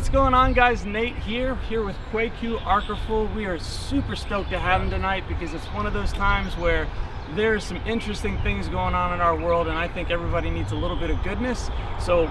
What's going on, guys? Nate here with Kweku Arkorful. We are super stoked to have him tonight because it's one of those times where there's some interesting things going on in our world, and I think everybody needs a little bit of goodness. So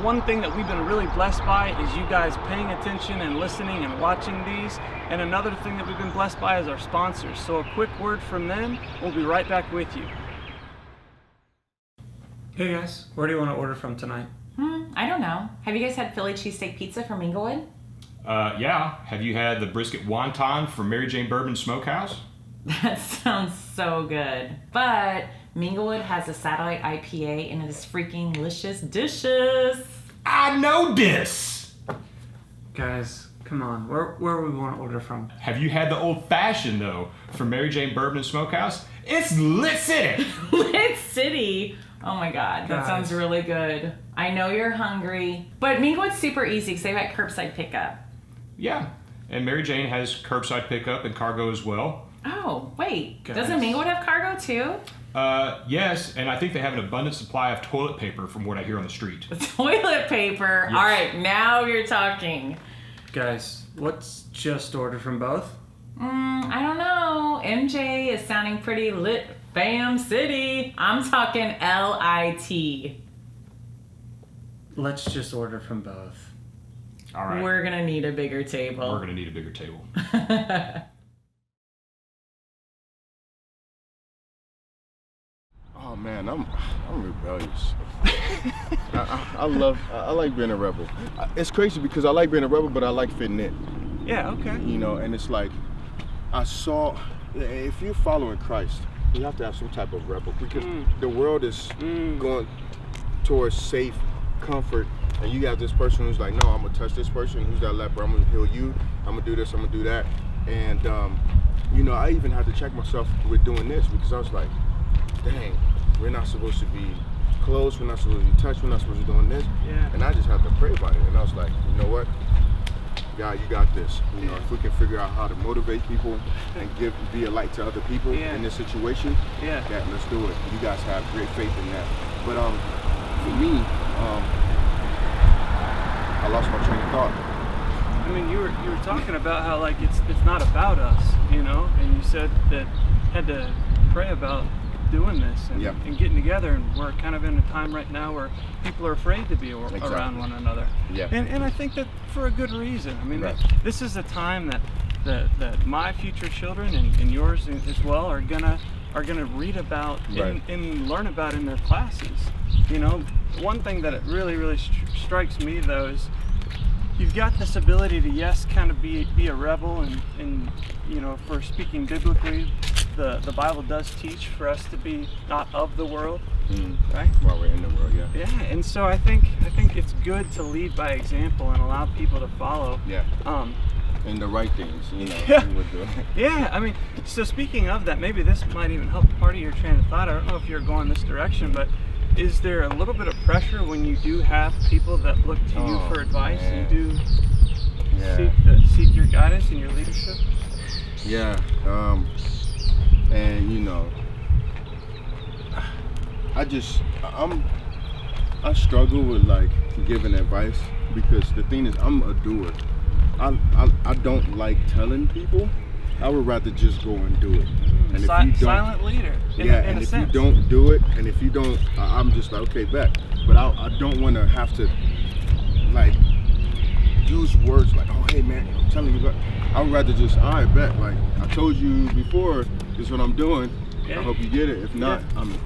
one thing that we've been really blessed by is you guys paying attention and listening and watching these. And another thing that we've been blessed by is our sponsors. So a quick word from them. We'll be right back with you. Hey guys, where do you want to order from tonight? I don't know. Have you guys had Philly cheesesteak pizza from Inglewood? Yeah. Have you had the brisket wonton from Mary Jane Bourbon Smokehouse? That sounds so good. But Minglewood has a satellite IPA and it is freaking delicious. I know this! Guys, come on. Where we want to order from? Have you had the old fashioned though from Mary Jane Bourbon Smokehouse? It's Lit City! Lit City? Oh my God, that sounds really good. I know you're hungry, but Minglewood's super easy because they've got curbside pickup. Yeah, and Mary Jane has curbside pickup and cargo as well. Oh, wait, Guys. Doesn't Minglewood have cargo too? Yes, and I think they have an abundant supply of toilet paper from what I hear on the street. Toilet paper? Yes. All right, now you're talking. Guys, let's just order from both. I don't know. MJ is sounding pretty lit. Bam City. I'm talking LIT. Let's just order from both. All right. We're gonna need a bigger table. We're gonna need a bigger table. Oh man, I'm rebellious. I like being a rebel. It's crazy because I like being a rebel, but I like fitting in. Yeah, okay. You know, and it's like if you're following Christ, you have to have some type of rebel because the world is going towards safe comfort, and you got this person who's like, no, I'm gonna touch this person who's that leper. I'm gonna heal you. I'm gonna do this. I'm gonna do that. And you know, I even had to check myself with doing this because I was like, dang, we're not supposed to be close, we're not supposed to be touched, we're not supposed to be doing this. Yeah. And I just had to pray about it. And I was like, you know what? God, you got this. You know, if we can figure out how to motivate people and be a light to other people in this situation, yeah, let's do it. You guys have great faith in that. But for me, I lost my train of thought. I mean, you were talking about how like it's not about us, you know, and you said that had to pray about doing this and getting together, and we're kind of in a time right now where people are afraid to be around one another. Yeah. And I think that for a good reason. I mean, this is a time that my future children and yours as well are gonna read about and learn about in their classes. You know, one thing that it really strikes me though is you've got this ability to kind of be a rebel, and you know, for speaking biblically, the Bible does teach for us to be not of the world, right? While we're in the world, yeah. Yeah, and so I think it's good to lead by example and allow people to follow. Yeah. And the right things, you know. Yeah, I mean, so speaking of that, maybe this might even help part of your train of thought. I don't know if you're going this direction, but is there a little bit of pressure when you do have people that look to you for advice and do seek your guidance and your leadership? Yeah, and you know, I struggle with like giving advice because the thing is I'm a doer. I don't like telling people. I would rather just go and do it. And if you don't, silent leader. And if you don't do it, and if you don't, I'm just like, okay, bet. But I don't want to have to like use words like, oh hey man, I'm telling you, but I would rather just, all right, bet. Like I told you before, this is what I'm doing. I hope you get it. If not,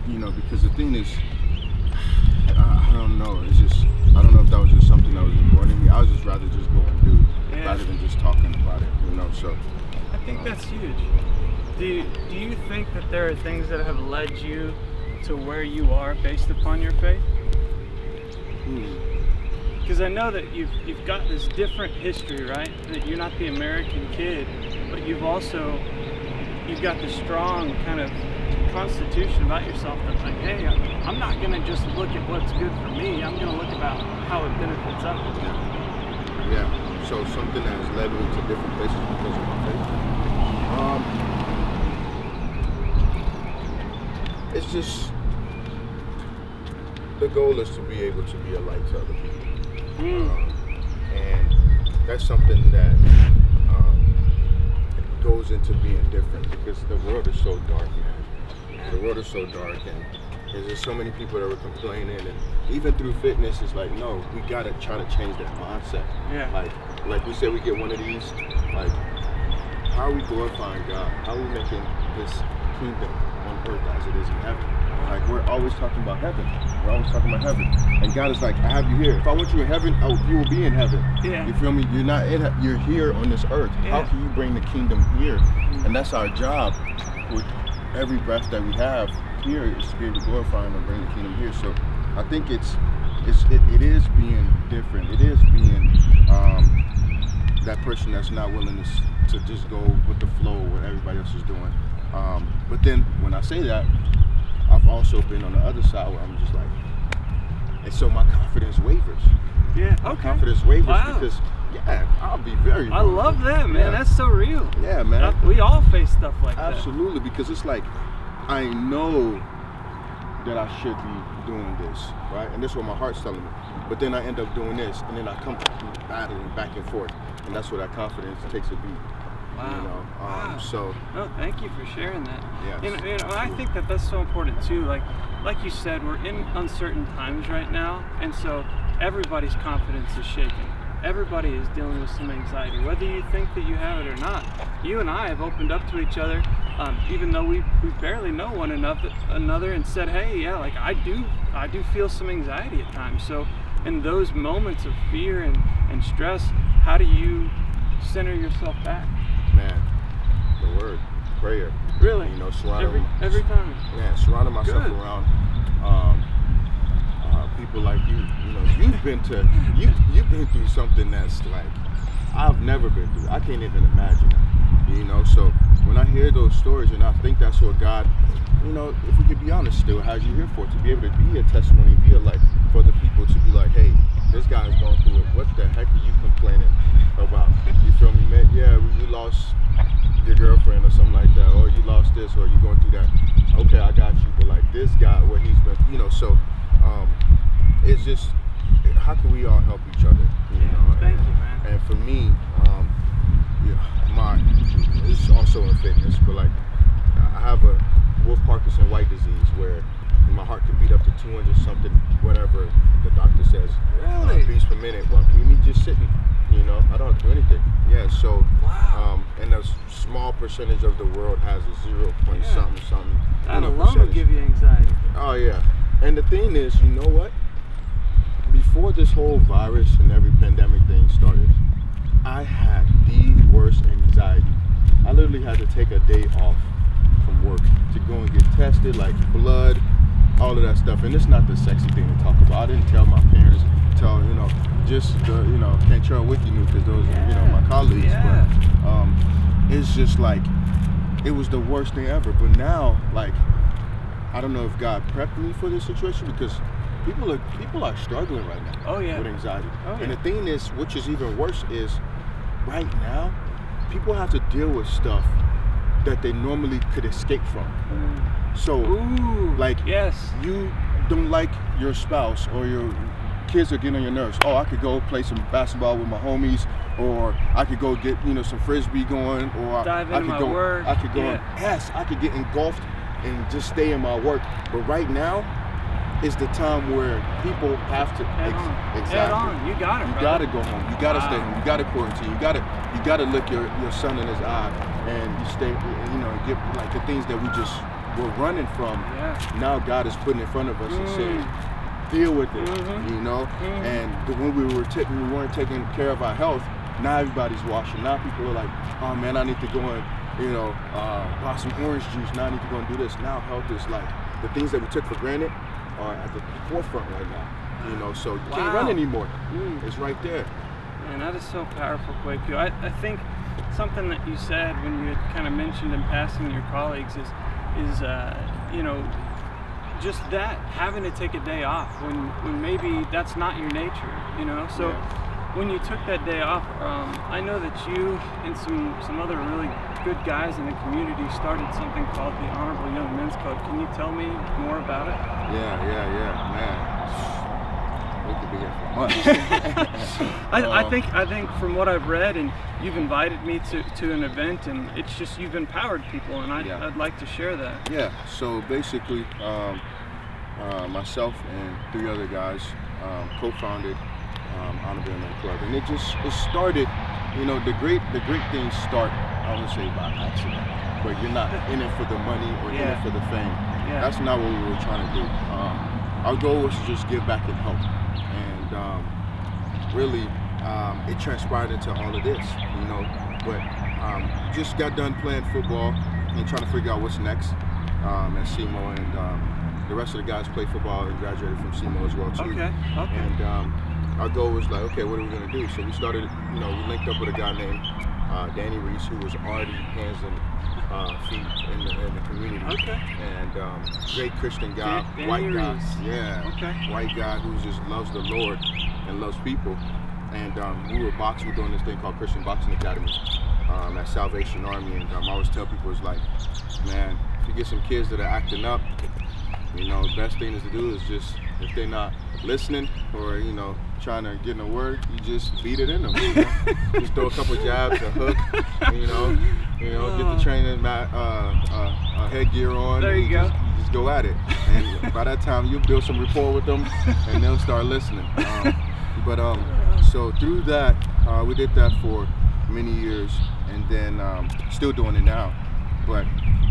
you know, because the thing is, I don't know. It's just, I don't know if that was just something that was important to me. I would just rather just go and do rather than just talking about it, you know. So I think that's huge. Do you think that there are things that have led you to where you are based upon your faith? Because I know that you've got this different history, right? That you're not the American kid, but you've got this strong kind of constitution about yourself that's like, hey, I'm not gonna just look at what's good for me. I'm gonna look about how it benefits others. Yeah. So something that has led me to different places because of my faith. It's just the goal is to be able to be a light to other people. And that's something that goes into being different, because the world is so dark, man. The world is so dark, and there's just so many people that were complaining, and even through fitness, it's like, no, we gotta try to change that mindset. Yeah. Like we said, we get one of these, like, how are we glorifying God? How are we making this kingdom on earth as it is in heaven? Like, we're always talking about heaven. We're always talking about heaven. And God is like, I have you here. If I want you in heaven, you will be in heaven. Yeah. You feel me? You're not in you're here on this earth. Yeah. How can you bring the kingdom here? And that's our job with every breath that we have here, is to be able to glorify Him and bring the kingdom here. So I think it is being different. It is being that person that's not willing to just go with the flow of what everybody else is doing. But then when I say that, I've also been on the other side where I'm just like, and so my confidence wavers. Yeah. My Okay. confidence wavers Wow. because, I'll be very I vulnerable. love that, man. Yeah. That's so real. Yeah, man. We all face stuff like that. Absolutely, because it's like, I know that I should be doing this, right? And this is what my heart's telling me. But then I end up doing this, and then I come battling back and forth. And that's where that confidence takes a beat. Wow. You know? Wow. So, No, thank you for sharing that. Yes. You know, I think that that's so important too. Like you said, we're in uncertain times right now, and so everybody's confidence is shaken. Everybody is dealing with some anxiety, whether you think that you have it or not. You and I have opened up to each other, even though we barely know one another, and said, hey, yeah, like I do feel some anxiety at times. So in those moments of fear and stress, how do you center yourself back? man, the word, prayer. Really? You know, surrounding every time. Man, surrounding myself Good. around people like you. You know, you've been through something that's like I've never been through. I can't even imagine. You know, so when I hear those stories, and I think that's what God, you know, if we could be honest, still has you here for, to be able to be a testimony, be a light for the people, to be like, hey, this guy's going through it. What the heck are you complaining about? You feel me, man? Yeah, you lost your girlfriend or something like that, or you lost this, or you're going through that. Okay, I got you, but like this guy, what he's been, you know, so it's just, how can we all help each other? You know? Thank you, man. And for me, it's also in fitness, but like I have a Wolff-Parkinson White disease where my heart can beat up to 200 something, whatever the doctor says. Really? Beats per minute. Well, me just sitting, you know, I don't have to do anything. Yeah, so, Wow. and a small percentage of the world has a 0 point Yeah. something. That alone will give you anxiety. Oh yeah, and the thing is, you know what? Before this whole virus and every pandemic thing started, I had the worst anxiety. I literally had to take a day off from work to go and get tested, like blood, all of that stuff. And it's not the sexy thing to talk about. I didn't tell my parents, you know, just the, you know, can't share with you because those are, you know, my colleagues. Yeah. But it's just like, it was the worst thing ever. But now, like, I don't know if God prepped me for this situation, because people are struggling right now. Oh, yeah. With anxiety. Oh, yeah. And the thing is, which is even worse, is right now people have to deal with stuff that they normally could escape from. So, Ooh, like, yes. you don't like your spouse or your kids are getting on your nerves. Oh, I could go play some basketball with my homies, or I could go get, you know, some frisbee going, or Dive I into could my go, work. I could go. Yeah. Yes, I could get engulfed and just stay in my work. But right now is the time where people have to Head on. exactly. Head on. You got it, You brother. gotta go home. You gotta stay Wow. home. You gotta quarantine. You gotta look your son in his eye, and you stay. You know, get like the things that we're running from. Yeah. Now God is putting in front of us and saying, deal with it. Mhm. You know. Mhm. And when we weren't taking care of our health, now everybody's washing. Now people are like, oh man, I need to go and, you know, buy some orange juice. Now I need to go and do this. Now health is like the things that we took for granted are at the forefront right now. You know, so you can't run Wow. anymore. It's right there. Man, that is so powerful, Kweku. I think something that you said when you had kind of mentioned in passing to your colleagues is you know, just that, having to take a day off when maybe that's not your nature, you know. So when you took that day off, I know that you and some other really good guys in the community started something called the Honorable Young Men's Club. Can you tell me more about it? Yeah, man. we could be here for months. I think from what I've read, and you've invited me to an event, and it's just you've empowered people, and I'd like to share that. Yeah. So basically, myself and 3 other guys co-founded Entrepreneur Club, and it started. You know, the great things start, I would say, by accident. But you're not in it for the money or in it for the fame. Yeah. That's not what we were trying to do. Our goal was to just give back and help. And really, it transpired into all of this, you know. But just got done playing football and trying to figure out what's next at SEMO. And the rest of the guys played football and graduated from SEMO as well, too. Okay. And our goal was like, okay, what are we going to do? So we started, you know, we linked up with a guy named Danny Reese, who was already hands and feet in the community. Okay. And great Christian guy, Danny white guy. Reese. Yeah. Okay. White guy who just loves the Lord and loves people. And we were doing this thing called Christian Boxing Academy at Salvation Army. And I always tell people, it's like, man, if you get some kids that are acting up, you know, the best thing is to do is just, if they're not listening or, you know, trying to get in a word, you just beat it in them. You know? Just throw a couple jabs, a hook, you know, get the training headgear on. There you go. You just go at it. And by that time, you'll build some rapport with them, and they'll start listening. So through that, we did that for many years, and then still doing it now. But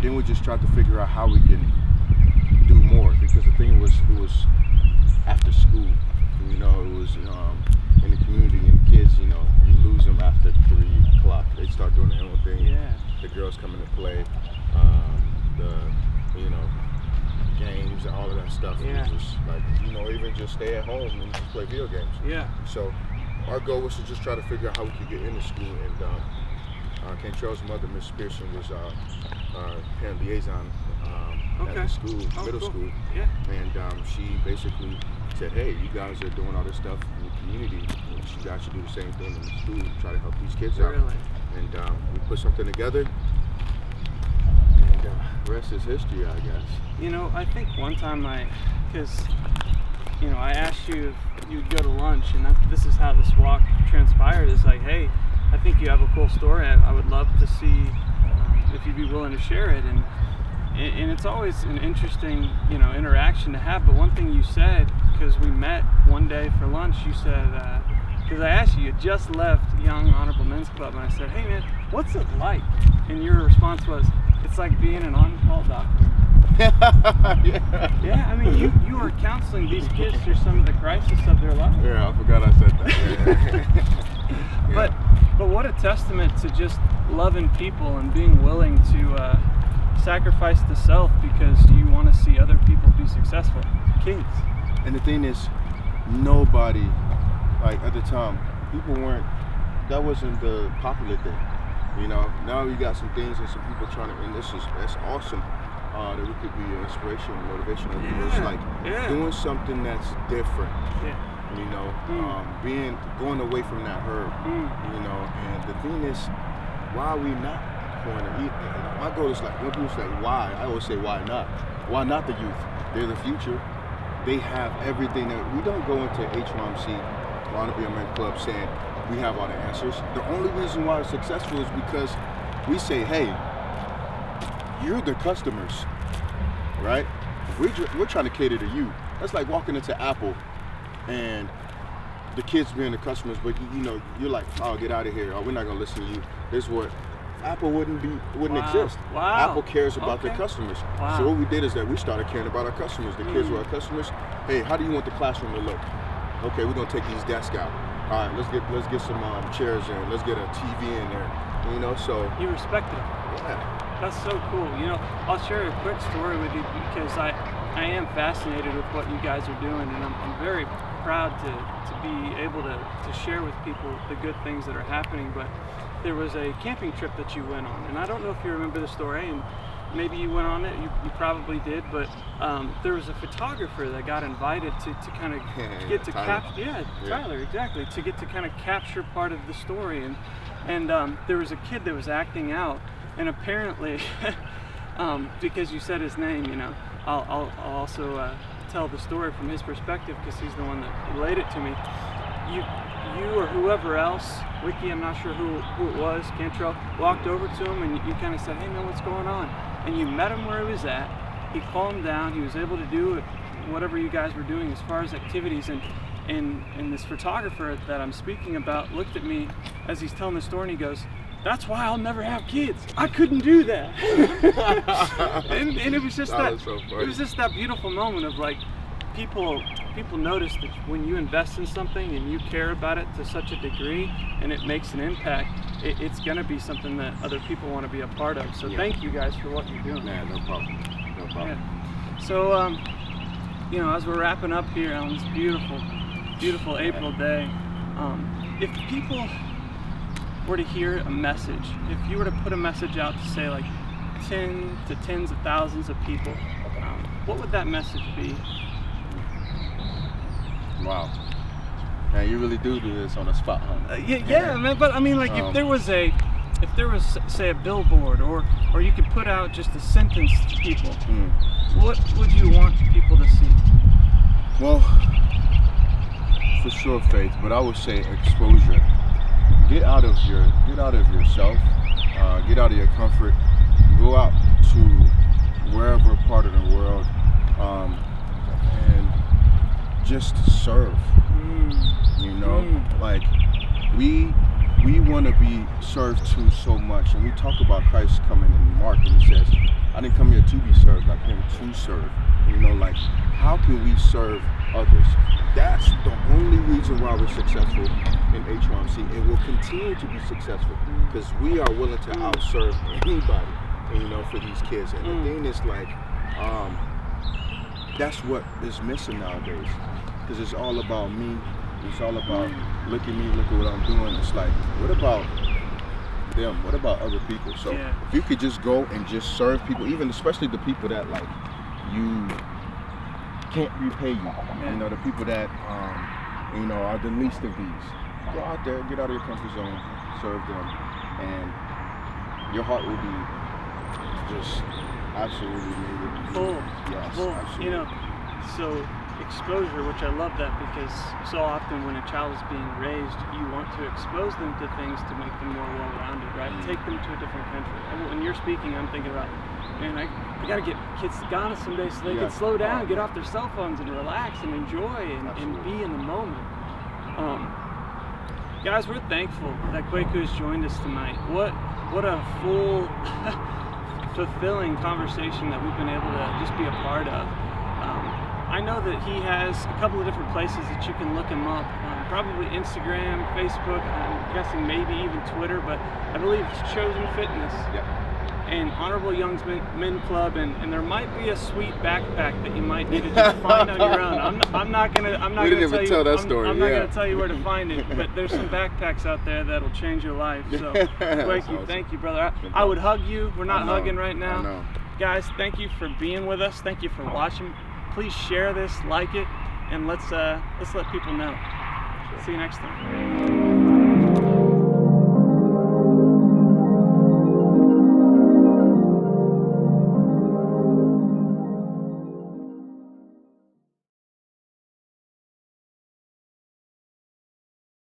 then we just tried to figure out how we can do more, because the thing was, it was after school. You know, it was in the community, and kids, you know, you lose them after 3 o'clock. They start doing their own thing. Yeah. The girls coming to play, you know, games and all of that stuff. Yeah. It was just like, you know, even just stay at home and just play video games. Yeah. So our goal was to just try to figure out how we could get into school, and Cantrell's mother, Miss Pearson, was our parent liaison at the school, middle cool. school. Yeah. And she basically said, hey, you guys are doing all this stuff in the community, and you guys should do the same thing in the school and try to help these kids out. Really? And we put something together, and the rest is history, I guess. You know, I think one time because, you know, I asked you if you'd go to lunch, and this is how this walk transpired. It's like, hey, I think you have a cool story. I would love to see if you'd be willing to share it. And it's always an interesting, you know, interaction to have. But one thing you said, because we met one day for lunch, you said, because I asked you just left Young Honorable Men's Club, and I said, hey man, what's it like? And your response was, it's like being an on-call doctor. Yeah, I mean, you are counseling these kids through some of the crisis of their life. Yeah, I forgot I said that. Yeah. But what a testament to just loving people and being willing to sacrifice the self because you want to see other people be successful. Kings. And the thing is, nobody, like at the time, people weren't, that wasn't the popular thing. You know, now you got some things and some people trying to, and that's awesome that we could be an inspiration and motivation of people. It's like doing something that's different. Yeah. You know, going away from that herd. You know, and the thing is, why are we not going to eat? My goal is like, when people say why, I always say why not? Why not the youth? They're the future. They have everything. We don't go into HMC, Wanna Be a Men Club, saying we have all the answers. The only reason why it's successful is because we say, hey, you're the customers, right? We're trying to cater to you. That's like walking into Apple and the kids being the customers, but you know, you're like, oh, get out of here. Oh, we're not gonna listen to you. This is what Apple wouldn't exist. Wow. Apple cares about their customers. Wow. So what we did is that we started caring about our customers. The kids were our customers. Hey, how do you want the classroom to look? Okay, we're gonna take these desks out. All right, let's get some chairs in. Let's get a TV in there. You know, so you respected them. Yeah. That's so cool. You know, I'll share a quick story with you because I am fascinated with what you guys are doing, and I'm very proud to be able to share with people the good things that are happening. But there was a camping trip that you went on, and I don't know if you remember the story, and maybe you went on it, you probably did, but there was a photographer that got invited to kind of get to capture, Tyler, exactly, to get to kind of capture part of the story, and there was a kid that was acting out, and apparently, because you said his name, you know, I'll also tell the story from his perspective because he's the one that relayed it to me. You or whoever else, Wiki, I'm not sure who it was, Cantrell, walked over to him and you kind of said, hey man, what's going on? And you met him where he was at. He calmed down. He was able to do whatever you guys were doing as far as activities. And this photographer that I'm speaking about looked at me as he's telling the story and he goes, that's why I'll never have kids. I couldn't do that. and it was just it was just that beautiful moment of like, people notice that when you invest in something and you care about it to such a degree and it makes an impact, it's going to be something that other people want to be a part of. So thank you guys for what you're doing. Yeah, no problem. Yeah. So, as we're wrapping up here on this beautiful April day, if people were to hear a message, if you were to put a message out to say like 10 to tens of thousands of people, what would that message be? Wow. Man, you really do this on the spot, huh? Yeah, man. But I mean, like, if there was say a billboard, or you could put out just a sentence to people, what would you want people to see? Well, for sure, Faith. But I would say exposure. Get out of yourself. Get out of your comfort. Go out to wherever part of the world, and just serve. Like we want to be served to so much, and we talk about Christ coming in Mark, and he says, I didn't come here to be served, I came to serve. Like, how can we serve others? That's the only reason why we're successful in HRMC, and we'll continue to be successful because we are willing to outserve anybody, for these kids. And the thing is, like, that's what is missing nowadays, because it's all about me. It's all about, look at me, look at what I'm doing. It's like, what about them? What about other people? So if you could just go and just serve people, even especially the people that like you can't repay you, the people that are the least of these. Go out there, get out of your comfort zone, serve them, and your heart will be just absolutely full. Yes, full. absolutely. So exposure, which I love that, because so often when a child is being raised, you want to expose them to things to make them more well-rounded, right? Take them to a different country. And when you're speaking, I'm thinking about, man, I got to get kids to Ghana someday so they can slow down, get off their cell phones and relax and enjoy and be in the moment. Guys, we're thankful that Kweku has joined us tonight. What a full, fulfilling conversation that we've been able to just be a part of. I know that he has a couple of different places that you can look him up. Probably Instagram, Facebook, I'm guessing maybe even Twitter, but I believe it's Chosen Fitness. And Honorable Young Men Club, and there might be a sweet backpack that you might need to just find on your own. I'm not gonna tell you where to find it, but there's some backpacks out there that'll change your life. So Kweku, thank you, brother. I would hug you. We're not hugging right now. Guys, thank you for being with us. Thank you for watching. Please share this, like it, and let's let people know. See you next time.